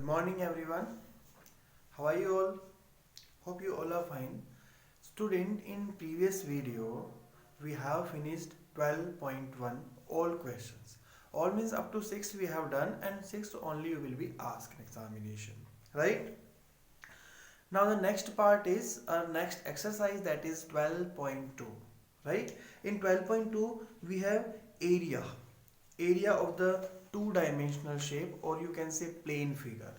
morning everyone. How are you all? Hope you all are fine. Student, in previous video we have finished 12.1 all questions. All means up to 6 we have done and 6 only you will be asked in examination. Right? Now the next part is our next exercise, that is 12.2. Right? In 12.2 we have area of the two-dimensional shape, or you can say plane figure.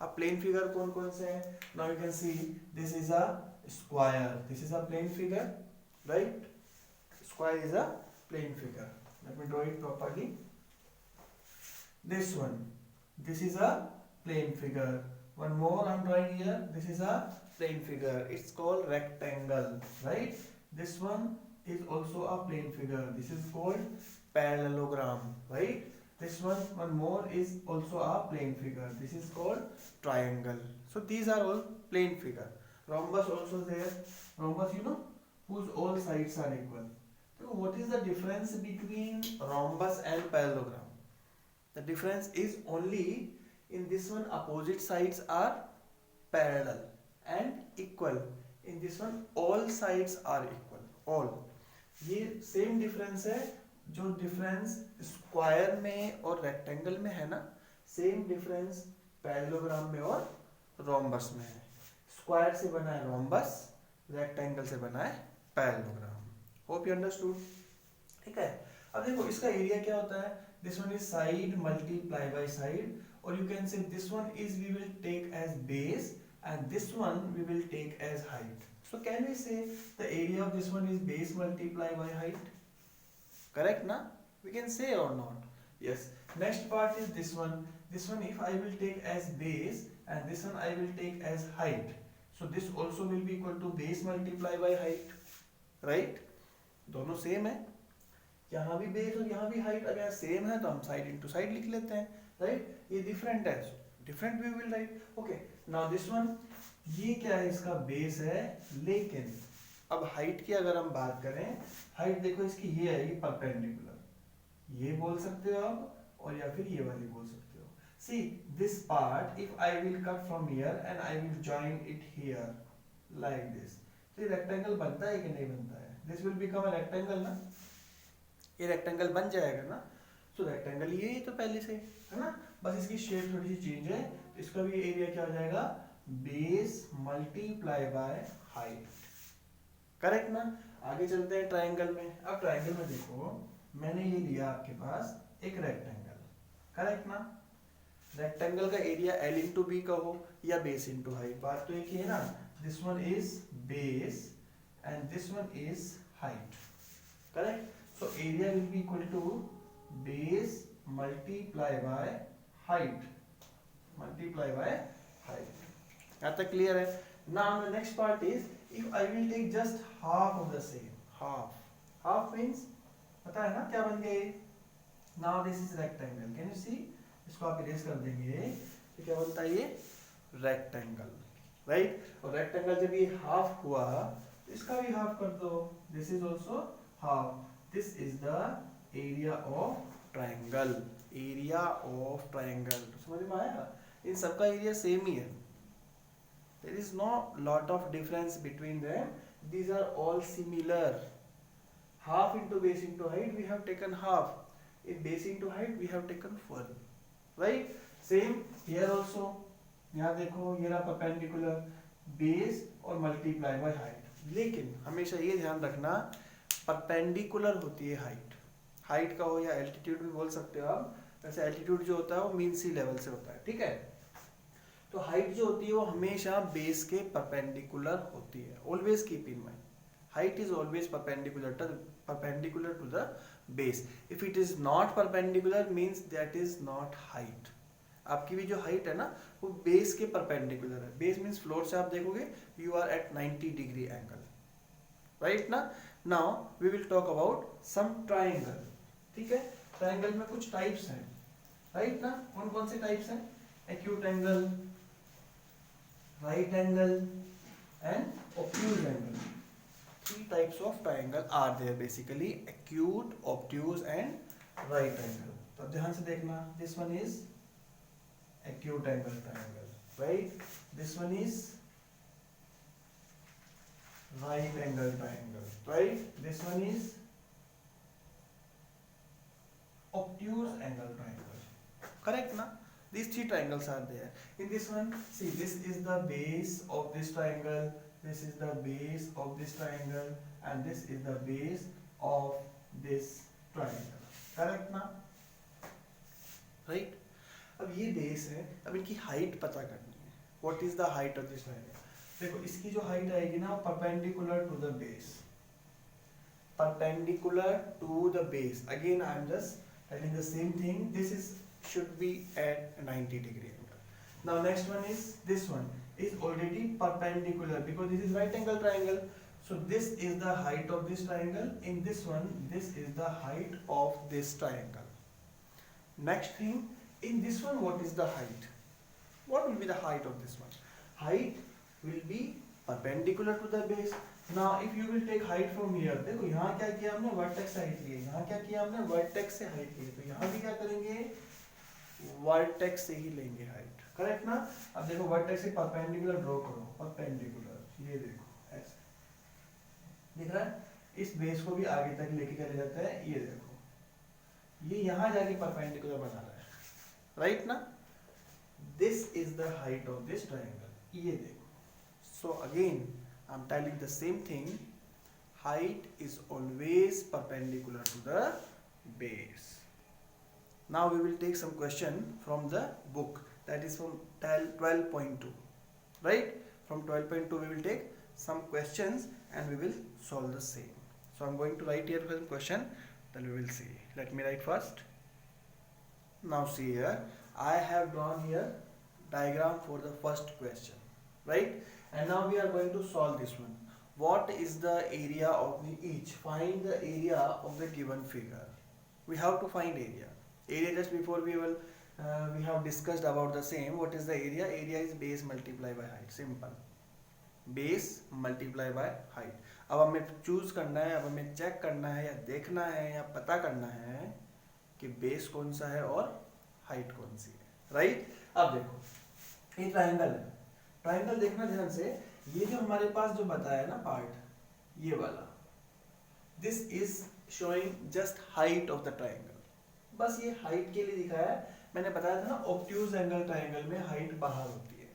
A plane figure कौन कौन से हैं? Now you can see this is a square. This is a plane figure, right? Square is a plane figure. Let me draw it properly. This one, this is a plane figure. One more I'm drawing here. This is a plane figure. It's called rectangle, right? This one is also a plane figure. This is called parallelogram, right? This one more is also a plane figure. This is called triangle. So these are all plane figure. Rhombus also there. Rhombus, whose all sides are equal. So what is the difference between rhombus and parallelogram? The difference is only in this one opposite sides are parallel and equal. In this one all sides are equal. All. ये same difference है जो difference square में और rectangle में है ना, same difference parallelogram में और रोम्बस में है. स्क्वायर से बना है रोम्बस, रेक्टेंगल से बना है पैरेललोग्राम. Hope you understood. ठीक है. अब देखो इसका एरिया क्या होता है. This one is side multiply by side, और you can say this one is we will take as base and this one we will take as height. So can we say the area of this one is base multiply by height? Correct na? We can say or not? Yes. Next part is this one. This one if I will take as base and this one I will take as height. So this also will be equal to base multiply by height. Right? दोनों same है. यहाँ भी base और यहाँ भी height अगर same है तो हम side into side लिख लेते हैं. Right? ये different है. Different we will write. Okay. Now this one, ये क्या है, इसका बेस है, लेकिन अब हाइट की अगर हम बात करें, हाइट देखो इसकी ये आएगी परपेंडिकुलर. ये बोल सकते हो आप, और या फिर ये वाली बोल सकते हो. See this part if I will cut from here and I will join it here like this, तो ये रेक्टेंगल बनता है कि नहीं बनता है. This will become a rectangle ना. ये रेक्टेंगल बन जाएगा ना. सो रेक्टेंगल ये तो पहले से है ना, बस इसकी शेप थोड़ी सी चेंज है. इसका भी एरिया क्या हो जाएगा, base multiply by height. Correct ना. आगे चलते हैं ट्रायंगल में. अब ट्रायंगल में देखो मैंने ये लिया आपके पास एक रेक्टेंगल. करेक्ट ना. रेक्टेंगल का एरिया L इंटू बी का हो या बेस इंटू हाइट, बात तो एक ही है ना. This one is base and this one is height. Correct. So area will be equal to base multiply by height. Multiply by height. यहाँ तक क्लियर है. Now the next part is if I will take just half of the same. Half means पता है ना क्या बन गए. Now this is rectangle. Can you see? इसको आप इरेज कर देंगे तो क्या बनता है ये rectangle. Right? और rectangle जब ये half हुआ तो इसका भी half कर दो. This is also half. This is the area of triangle. Area of triangle समझ में आया. इन सबका एरिया सेम ही है. There is no lot of difference between them. These are all similar. Half into base into height we have taken half. In base into height we have taken full. Right. Same here also. यहां देखो ये रहा perpendicular, base और multiply by height. लेकिन हमेशा ये ध्यान रखना परपेंडिकुलर होती है हाइट. हाइट का हो या एल्टीट्यूड भी बोल सकते हो आप. वैसे एल्टीट्यूड जो होता है वो मीन सी लेवल से होता है. ठीक है. तो हाइट जो होती है वो हमेशा बेस के परपेंडिकुलर होती है. Always keep in mind, height is always perpendicular to the base. If it is not perpendicular means that is not height. आपकी भी जो हाइट है ना वो बेस के परपेंडिकुलर है. बेस मींस फ्लोर से आप देखोगे you are at 90 degree angle. Right ना. Now we will talk about some triangle. ठीक है. ट्रायंगल में कुछ टाइप्स हैं. राइट ना. कौन कौन से टाइप्स हैं. Acute angle, right angle and obtuse angle. 3 types of triangle are there basically. Acute, obtuse and right angle. तो ध्यान से देखना. This one is acute angle triangle, right? This one is right angle triangle, right? This one is obtuse angle triangle, correct na? These three triangles are there. In this one, see, this is the base of this triangle, this is the base of this triangle, and this is the base of this triangle, correct ना? Right? अब ये base है, अब इनकी height पता करनी है. What is the height of this triangle? देखो इसकी जो हाइट आएगी ना, perpendicular to the base, perpendicular to the base. Again I am just telling the same thing. This is should be at 90 degree angle. Now next one is this one is already perpendicular because this is right angle triangle. So this is the height of this triangle. In this one, this is the height of this triangle. Next thing, in this one, what is the height? What will be the height of this one? Height will be perpendicular to the base. Now if you will take height from here, देखो यहाँ क्या किया हमने, vertex height लिए, यहाँ क्या किया हमने, वर्टेक्स से हाइट लिए, तो यहाँ भी क्या करेंगे, वर्टेक्स से ही लेंगे हाइट, करेक्ट ना? अब देखो वर्टेक्स से परपेंडिकुलर ड्रॉ करो, परपेंडिकुलर, ये देखो ऐसे दिख रहा है, इस बेस को भी आगे तक लेके चले जाता है, ये देखो ये यहाँ जाके परपेंडिकुलर बना रहा है, राइट ना? This is the height of this triangle, ये देखो. So again I am telling the same thing, height is always perpendicular to the base. Now we will take some question from the book, that is from 12.2, right? From 12.2 we will take some questions and we will solve the same. So I am going to write here some question, then we will see. Let me write first. Now see here, I have drawn here diagram for the first question, right? And now we are going to solve this one. What is the area of the each? Find the area of the given figure. We have to find area. Area, just before we have discussed about the same. What is the area? Area is base multiplied by height. Simple. Base multiplied by height. अब हमें choose करना है, अब हमें check करना है या देखना है या पता करना है कि बेस कौन सा है और हाइट कौन सी है, राइट? अब देखो ये ट्रायंगल है, ट्रायंगल देखना ध्यान से, ये जो हमारे पास जो बताया ना पार्ट, ये वाला, this is showing just height of the triangle. बस ये हाइट के लिए दिखाया है. मैंने बताया था ना ऑब्ट्यूज एंगल ट्रायंगल में हाइट बाहर होती है,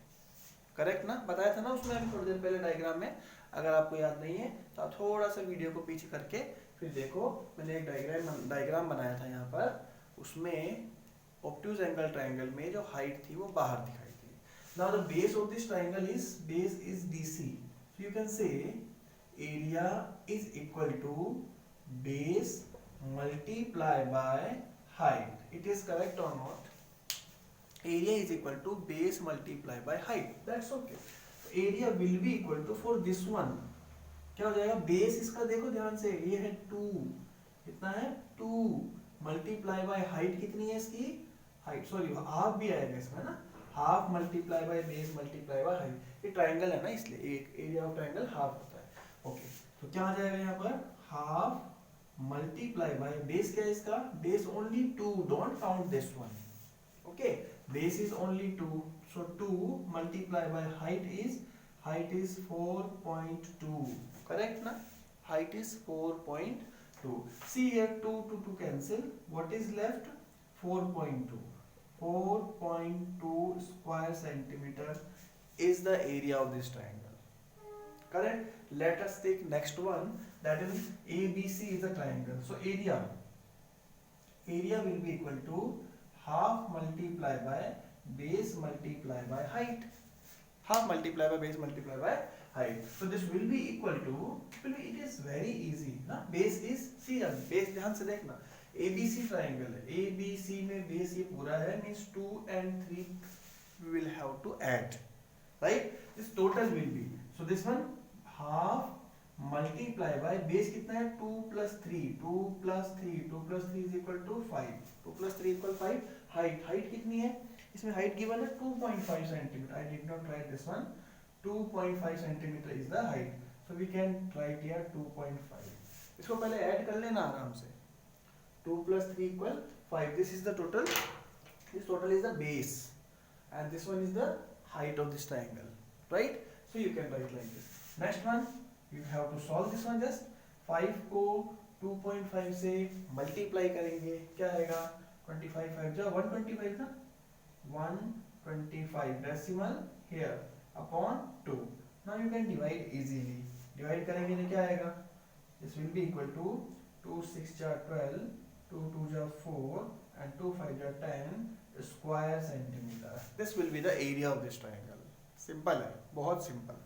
करेक्ट ना? बताया था ना उसमें अभी थोड़ी देर पहले डायग्राम में. अगर आपको याद नहीं है तो आप थोड़ा सा वीडियो को पीछे करके फिर देखो, मैंने एक डायग्राम बनाया था यहाँ पर, उसमें ऑब्ट्यूज एंगल ट्रायंगल में जो हाइट थी वो बाहर दिखाई. Now the base of this triangle is BC. So you can say area is equal to base multiplied by height. It is correct or not? Area is equal to base multiplied by height. That's okay. Area will be equal to, for this one क्या हो जाएगा, base इसका देखो ध्यान से, ये है 2, कितना है 2, multiply by height कितनी है इसकी, height सॉरी हाफ भी आएगा इसमें ना, half multiply by base multiply by height. ये ट्रायंगल है ना, इसलिए एक एरिया ऑफ ट्रायंगल हाफ होता है. ओके, तो क्या आ जाएगा यहाँ पर, हाफ मल्टीप्लाई बाय बेस, क्या है इसका, base only 2, don't count this one. Okay, base is only 2, so 2 multiply by height is 4.2, correct ना? Height is 4.2. See here 2 to 2 cancel, what is left, 4.2. 4.2 square centimeter is the area of this triangle, correct? Let us take next one, that is ABC is a triangle. So area will be equal to half multiply by base multiply by height. Half multiply by base multiply by height. So this will be equal to, it is very easy ना, base is, see base ध्यान से देखना, ABC triangle है, ABC में base ये पूरा है, means 2 and 3 we will have to add, right? This total will be, so this one half multiply by base कितना है, 2 plus 3, 2 plus 3 is equal to 5, 2 plus 3 equal 5. height कितनी है इसमें, height given है 2.5 centimeter. I did not write this one. 2.5 centimeter is the height, so we can write here 2.5. इसको पहले add कर लेना आराम से, 2 plus 3 equal 5. This is the total. This total is the base, and this one is the height of this triangle, right? So you can write like this. Next one, you have to solve this one. just 5 को 2.5 से multiply करेंगे, क्या आएगा 25 5 जा 125 ना, 125 decimal here upon 2. Now you can divide easily. Divide करेंगे तो क्या आएगा, this will be equal to 2 6 जा 12, 2 2 जा 4 and 2 5 जा 10 square centimeter. This will be the area of this triangle. Simple है, बहुत simple.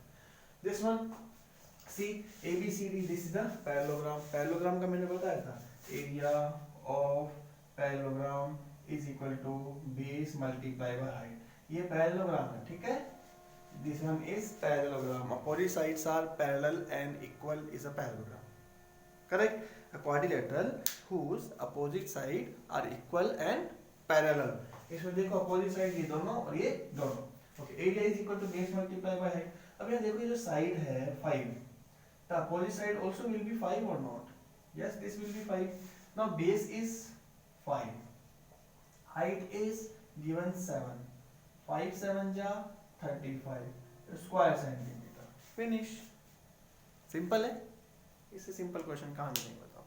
This one, see ABCD, this is the parallelogram. Parallelogram का मैंने बताया था, area of parallelogram is equal to base multiply by height. ये parallelogram है, ठीक है? This one is parallelogram. Opposite sides are parallel and equal is a parallelogram. Correct? A quadrilateral whose opposite side are equal and parallel. इसमें देखो opposite side ये दोनों और ये दोनों. Okay, area is equal to base multiply by height. अब यहाँ देखो ये जो side है 5, the opposite side also will be 5 or not? Yes, this will be 5. Now base is 5, height is given 7, 5 7 जा 35 square centimeter. Finish. Simple है. इससे simple question कहाँ मिलेंगे बताओ?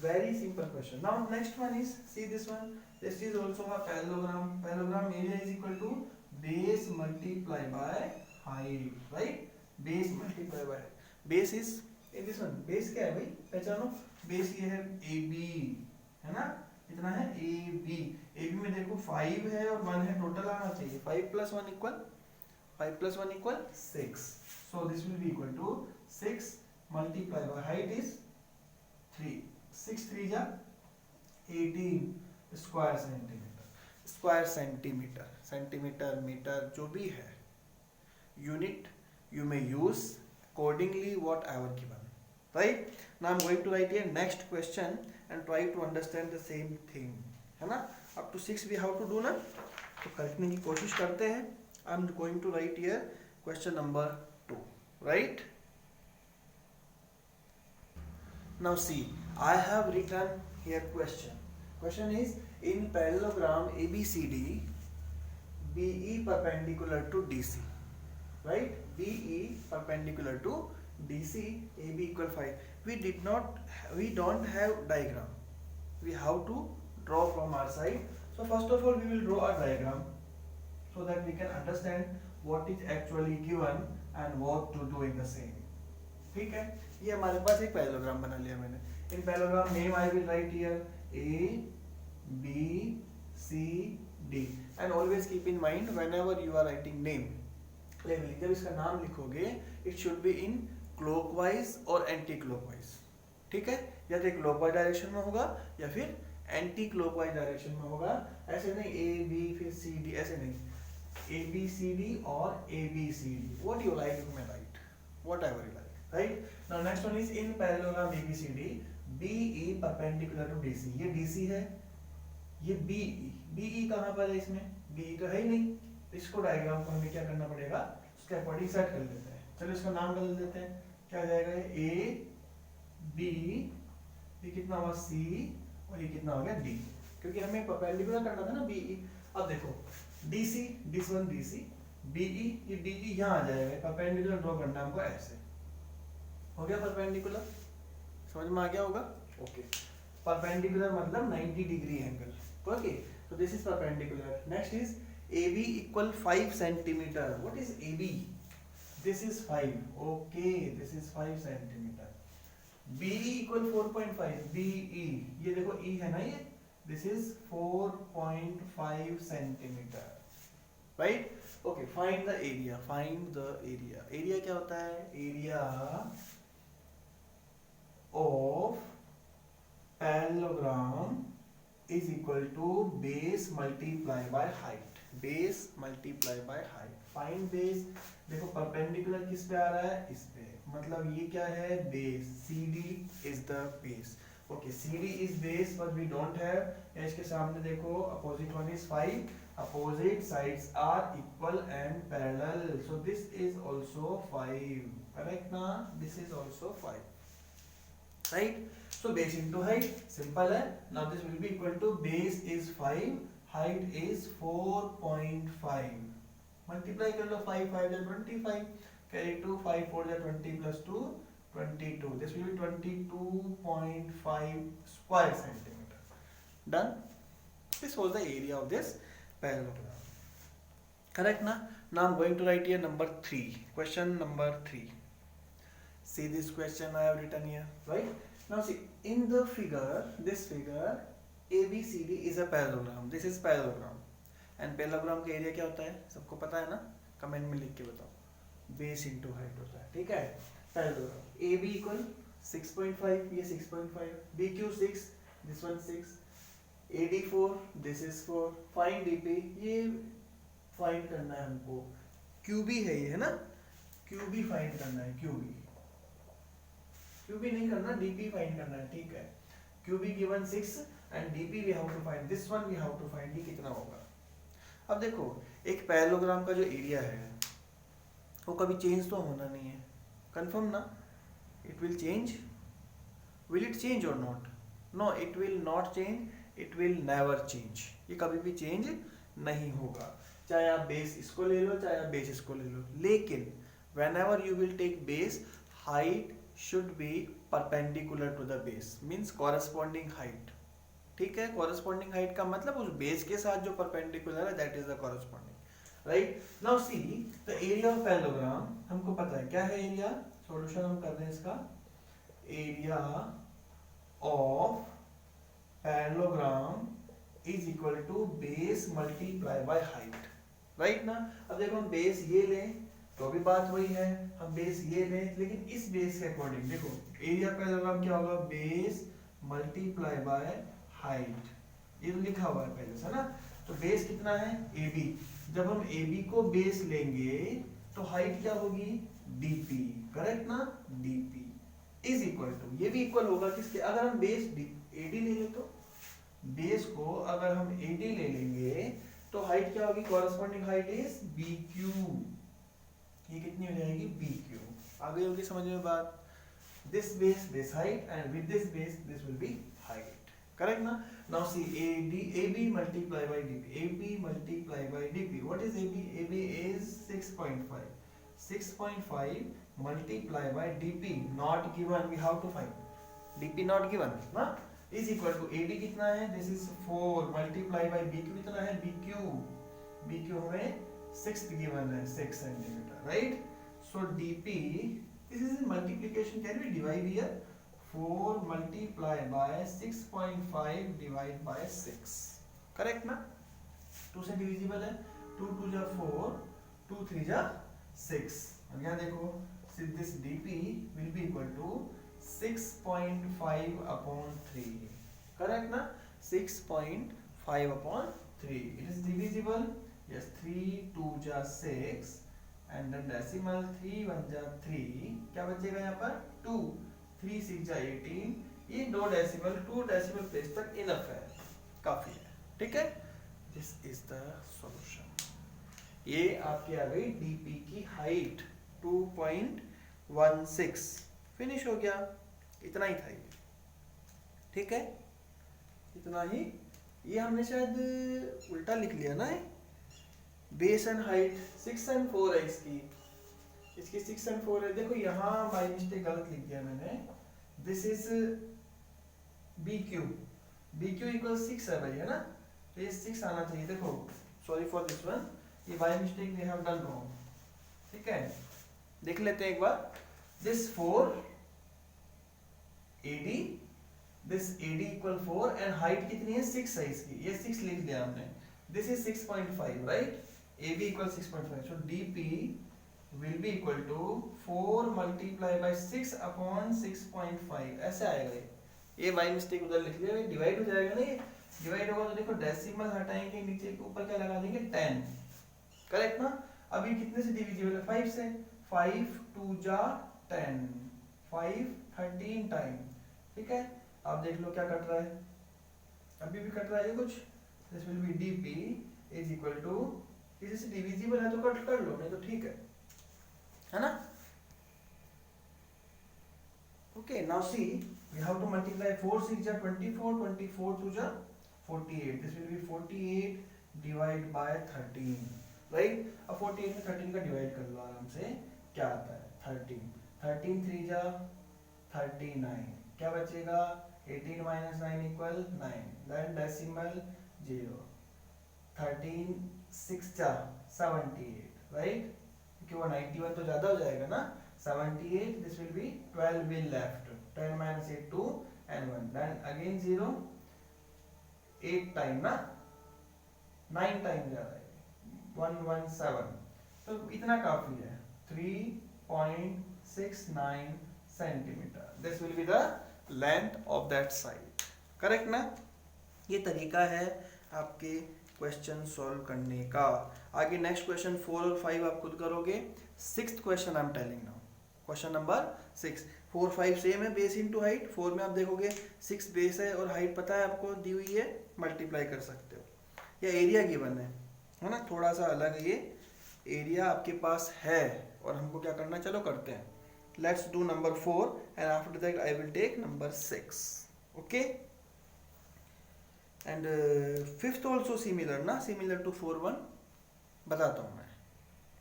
Very simple question. Now next one is, see this one. This is also a parallelogram. Parallelogram area is equal to base multiply by height, right? Base multiply by height. Base is in this one. Base क्या है भाई? पहचानो. Base ये है AB, है ना? इतना है AB. AB में देखो 5 है और 1 है, total आना चाहिए. 5 plus 1 equal 5 plus 1 equal 6. So this will be equal to 6 multiply by height is 3. 6 3 जा 18 square centimeter. Square centimeter, centimeter, meter, जो भी है, unit you may use accordingly whatever given, right? Now I'm going to write here next question and try to understand the same thing, है ना? Up to 6 we have to do ना, तो करने की कोशिश करते हैं. I'm going to write here question number 2, right? Now see, I have written here question. Question is, in parallelogram ABCD, BE perpendicular to DC, right? BE perpendicular to DC, AB equal 5. We don't have diagram. We have to draw from our side. So first of all, we will draw a diagram so that we can understand what is actually given and what to do in the same. ठीक है, ये हमारे पास एक parallelogram बना लिया मैंने. इन parallelogram name I will write here A, B, C, D, and always keep in mind whenever you are writing name, जब इसका नाम लिखोगे it should be in clockwise और anti clockwise. ठीक है, या तो clockwise डायरेक्शन में होगा या फिर एंटी क्लॉकवाइज डायरेक्शन में होगा. ऐसे नहीं A, B फिर C, D, ऐसे नहीं. A, B, C, D और A, B, C, D. What you like you may write, whatever you like. Right? Now next one is in parallelogram ABCD, BE perpendicular to DC. ये DC है, ये BE. BE कहाँ पर है इसमें? BE तो है ही नहीं. इसको डायग्राम को हमें क्या करना पड़ेगा? उसके अकॉर्डिंग सेट कर लेते हैं. चलो इसका नाम बदल देते हैं. क्या आ जाएगा? A, B, ये कितना हुआ? C और ये कितना हो गया? D. क्योंकि हमें परपेंडिकुलर करना था ना BE. अब देखो DC, this one DC, BE, ये BE यहाँ आ जाएगा. परपेंडिकुलर ड्रॉ करना हमको ऐसे. हो गया परपेंडिकुलर? समझ में आ गया होगा? ओके. परपेंडिकुलर मतलब 90 degree angle. Okay, so this is perpendicular. Next is AB equal 5 centimeter. What is AB? This is 5. Okay, this is 5 centimeter. BE equal 4.5. BE, ये देखो E है ना ये. This is 4.5 centimeter. Right? Okay, find the area. Find the area. Area क्या होता है? Area of parallelogram is equal to base multiply by height. Base multiply by height. Find base. देखो perpendicular किस पे आ रहा है? इस पे. मतलब ये क्या है? Base. CD is the base. Okay, CD is base but we don't have. या इसके सामने देखो opposite one is 5. Opposite sides are equal and parallel. So this is also 5. Correct na? This is also 5. Right? So base into height, simple है. Now this will be equal to base is 5, height is 4.5. Multiply कर लो, 5 5 जा 25, carry 2, 5 4 जा 20 plus 2 22. This will be 22.5 square centimeter. Done. This was the area of this parallelogram. Correct na? Now I'm going to write here number 3. Question number 3. See this question I have written here, right? Now see, in the figure, this figure, ABCD is a parallelogram. This is parallelogram. And parallelogram का area क्या होता है? सबको पता है ना? Comment में लिख के बताओ. बेस इंटू हाइट होता है, ठीक है? Parallelogram. AB equal 6.5, ये 6.5. BQ 6, this one 6. AD 4, this is 4. Find DP, ये फाइंड करना है हमको. QB है ये, है ना? QB फाइंड करना है, QB. QB नहीं करना, DP फाइंड करना है, ठीक है? QB given 6 and DP we have to find. This one we have to find. ये कितना होगा? अब देखो, एक पैरेललोग्राम का जो एरिया है वो कभी चेंज तो होना नहीं है, कंफर्म ना? It will change. Will it change और not? No, it will not change, it will never change. ये कभी भी चेंज नहीं होगा, चाहे आप बेस इसको ले लो, चाहे आप बेस इसको ले लो. लेकिन whenever you will take base, height should be perpendicular to the base, means corresponding height. ठीक है? corresponding height का मतलब उस बेस के साथ जो perpendicular है, that is the corresponding. Right? Now see the area of parallelogram. हमको पता है क्या है एरिया. सॉल्यूशन हम कर रहे हैं इसका. Area of parallelogram is equal to base multiply by height. Right ना? अब देखो हम बेस ये लें तो भी बात वही है, हम बेस ये लें, लेकिन इस बेस के अकॉर्डिंग देखो एरिया पैरेललोग्राम क्या होगा? Base multiply by height. ये तो लिखा हुआ है पहले से ना. तो बेस कितना है? AB. जब हम AB को बेस लेंगे तो हाइट क्या होगी? DP. करेक्ट ना? DP इज इक्वल टू, ये भी इक्वल होगा किसके? अगर हम बेस AD ले लें तो बेस को अगर हम AD ले लेंगे तो हाइट क्या होगी? Corresponding height is BQ. ये कितनी हो जाएगी? BQ. आ गई होगी समझ में बात? This base, this height, and with this base this will B height. Correct ना? Now see AB multiply by DP. AB multiply by DP. What is AB? AB is 6.5. 6.5 multiply by DP. Not given. We have to find. DP not given. ना? Is equal to AD कितना है? This is 4 multiply by BQ कितना है? BQ. BQ हमें 6 given है, 6 centimeter. Right? So DP. This is multiplication. Can we divide here? 4 multiply by 6.5 divide by 6. Correct ना? 2 से divisible है. 2 2 जा 4, 2 3 जा 6. अब यहाँ देखो, this DP will be equal to 6.5 upon 3. Correct ना? 6.5 upon 3. It is divisible. Yes, 3 2 जा 6 and then decimal 3 1 जा 3. क्या बचेगा यहाँ पर? 2. 3 6 जा 18. ये 2 डेसिमल 2 डेसिमल प्लेस तक इनफ है, काफी है. ठीक है? This is the solution. ये आपकी आ गई DP की हाइट 2.16. फिनिश हो गया. इतना ही था ये. ठीक है? इतना ही. ये हमने शायद उल्टा लिख लिया ना. बेस एंड हाइट 6 and 4 है इसकी. 6 and 4 है. देखो यहाँ बाय मिस्टेक गलत लिख दिया मैंने. This is BQ. BQ equal 6 है भाई, है ना? तो ये 6 आना चाहिए. देखो, सॉरी फॉर दिस वन, ये by mistake we have done wrong. ठीक है? देख लेते हैं एक बार. This 4 AD, this AD equal 4 and height कितनी है? 6 है इसकी. ये 6 लिख दिया हमने. This is 6.5, right? AB equal 6.5. So DP will be equal to 4 multiply by 6 upon 6.5. ऐसे आएगा. ये बाई मिस्टेक उधर लिख लिया. डिवाइड हो जाएगा ना. ये डिवाइड होगा तो देखो डेसिमल हटाएंगे, नीचे के ऊपर क्या लगा देंगे? 10. करेक्ट ना? अभी कितने से डिविजिबल है? 5 से. 5 2 जा 10. 5 13 टाइम. ठीक है? आप देख लो क्या कट रहा है. अभी भी कट रहा है कुछ. This will be DP is equal to, इसी से डिविजिबल है तो कट कर लो, नहीं तो ठीक है ना? Okay, now see, we have to multiply 4 6 जा 24, 24 2 जा 48. This will be 48 divided by 13. Right. अब 48 में 13 का डिवाइड कर लो आराम से, क्या आता है 13, 13 3 जा 39, क्या बचेगा 18 माइनस 9 इक्वल 9, देन डेसिमल 0, 13 6 जा 78, राइट, क्योंकि वो 91 तो ज्यादा हो जाएगा ना, 78, this will be 12 will left, 10 minus 8 2 and 1, then again 0, 8 time ना, 9 टाइम जा रहा है 117, तो इतना काफी है 3.69 centimetre, this will be the length of that side, correct ना। ये तरीका है आपके क्वेश्चन सॉल्व करने का। आगे नेक्स्ट क्वेश्चन 4 और 5 आप खुद करोगे। 6th question I am telling now, question number 6, 4 5 same है, बेस इनटू हाइट। 4 में आप देखोगे 6 बेस है और हाइट पता है आपको दी हुई है, मल्टीप्लाई कर सकते हो, या एरिया गिवन है ना, थोड़ा सा अलग है ये, एरिया आपके पास है और हमको क्या करना है, चलो करते हैं। Let's do number 4 and after that I will take number 6, okay. And 5th also similar ना, सिमिलर टू 4 1, बताता हूँ मैं।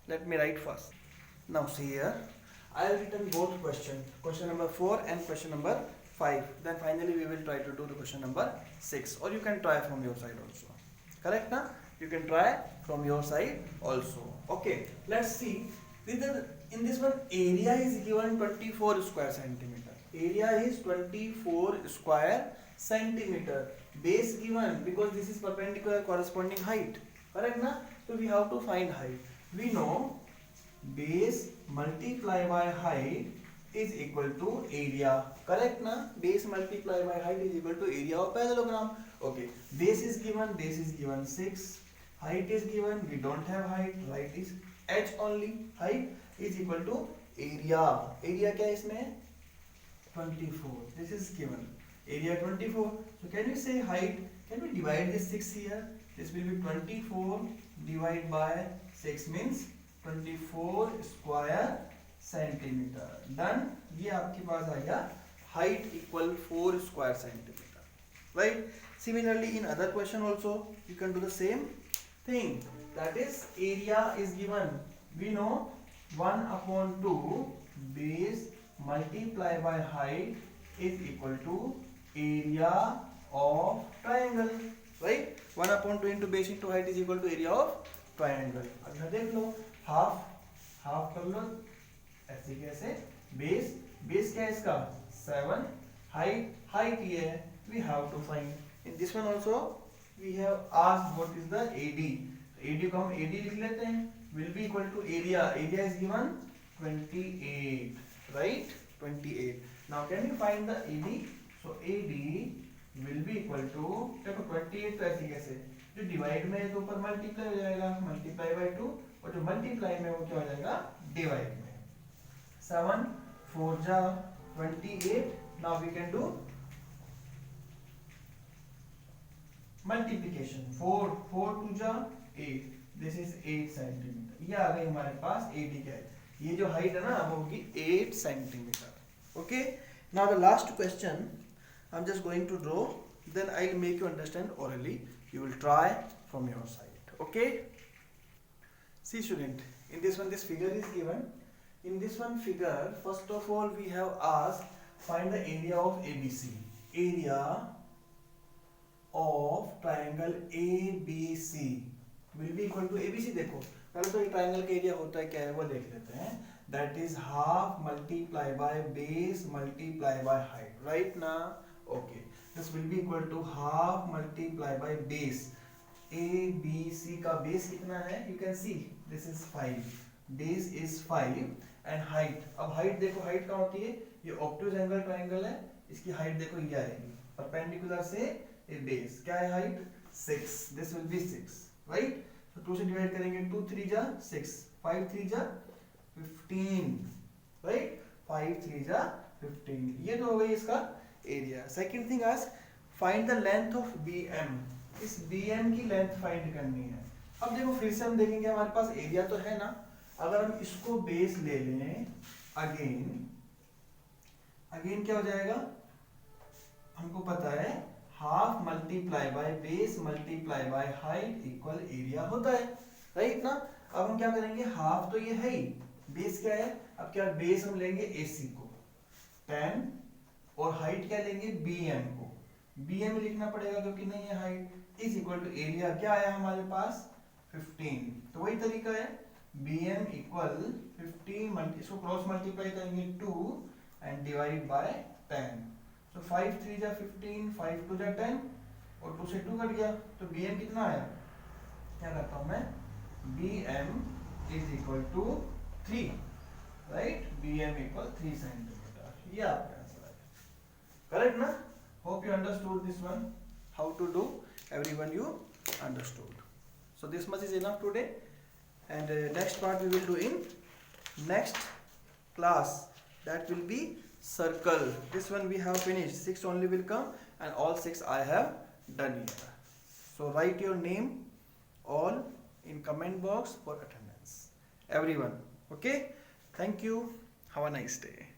Let me write first. Now see here, I have written both question number 4 and question number 5. Then finally we will try to do the question number 6, or you can try from your side also. Correct na? You can try from your side also. Okay, let's see. In this one, area is given 24 square centimeter. Area is 24 square centimeter. Base given because this is perpendicular corresponding height. Correct na? So we have to find height. We know base multiply by height is equal to area, correct na? Base multiply by height is equal to area of parallelogram. Okay, base is given 6, height is given, we don't have height, height is h only, height is equal to area, area क्या है इसमें 24, this is given, area 24. So can we say height, can we divide this 6 here, this will be 24 divided by 6 means 24 square centimetre, done. ये आपके पास आ गया height equal 4 square centimetre, right. Similarly in other question also you can do the same thing, that is area is given, we know 1/2 base multiply by height is equal to area of triangle, right. 1/2 into base into height is equal to area of triangle. अगर देख लो half कर लो ऐसे कैसे, base क्या है इसका 7, height ये है, we have to find. In this one also we have asked what is the AD, AD को हम एडी लिख लेते हैं, will be equal to area is given 28, right 28। Now can you find the AD, so AD will be equal to, देखो 28 तो ऐसे कैसे, जो डिवाइड में है तो ऊपर मल्टीप्लाई हो जाएगा, मल्टीप्लाई बाय 2, और जो मल्टीप्लाई में वो क्या हो जाएगा डिवाइड में, 7 4 जा 28। Now we can do multiplication, 4 2 जा 8, दिस इज 8 सेंटीमीटर, ये आ गई हमारे पास एडी क्या है, ये जो हाइट है ना वो होगी 8 centimetre, okay. Now the last question I am just going to draw, then I will make you understand orally, you will try from your side, okay। See student, in this one this figure is given, in this one figure first of all we have asked find the area of ABC, area of triangle ABC will be equal to ABC। देखो पहले तो ये triangle का area होता है क्या है वो देख लेते हैं, that is half multiply by base multiply by height, right ना, okay। This will be equal to half multiply by base, ABC का बेस कितना है, you can see this is 5, base is 5 and height, अब height देखो, height कहाँ होती है, ये ऑब्टयूज एंगल ट्रायंगल है, इसकी हाइट देखो ये आएगी परपेंडिकुलर से ये बेस, क्या है height 6, this will be 6, right। तो 2 से डिवाइड करेंगे, 2 3 जा 6, 5 3 जा 15, right, 5 3 जा 15, ये तो हो गई इसका area. Second thing ask find the length of BM, इस BM की लेंथ फाइंड करनी है। अब देखो फिर से हम देखेंगे हमारे पास एरिया तो है ना, अगर हम इसको बेस ले लें अगेन क्या हो जाएगा, हमको पता है half multiply by base multiply by height equal area होता है, राइट ना। अब हम क्या करेंगे, हाफ तो ये है ही, बेस क्या है, अब क्या बेस हम लेंगे AC को 10 और हाइट क्या लेंगे BM को, BM लिखना पड़ेगा क्योंकि नहीं है height, is equal to area क्या आया हमारे पास 15। तो वही तरीका है, BM इक्वल 15 इसको क्रॉस मल्टीप्लाई करेंगे 2 एंड डिवाइड बाय 10। सो 5 3 जा 15, 5 2 जा 10 और 2 से 2 कट गया, तो BM कितना आया, क्या करता हूं मैं, BM is equal to 3, right, BM equal 3 centimetre, ये आपका आंसर है, करेक्ट ना। Hope you understood this one, how to do, everyone you understood. So this much is enough today, and next part we will do in next class, that will be circle. This one we have finished, 6 only will come and all 6 I have done here. So write your name all in comment box for attendance, everyone. Okay, thank you, have a nice day.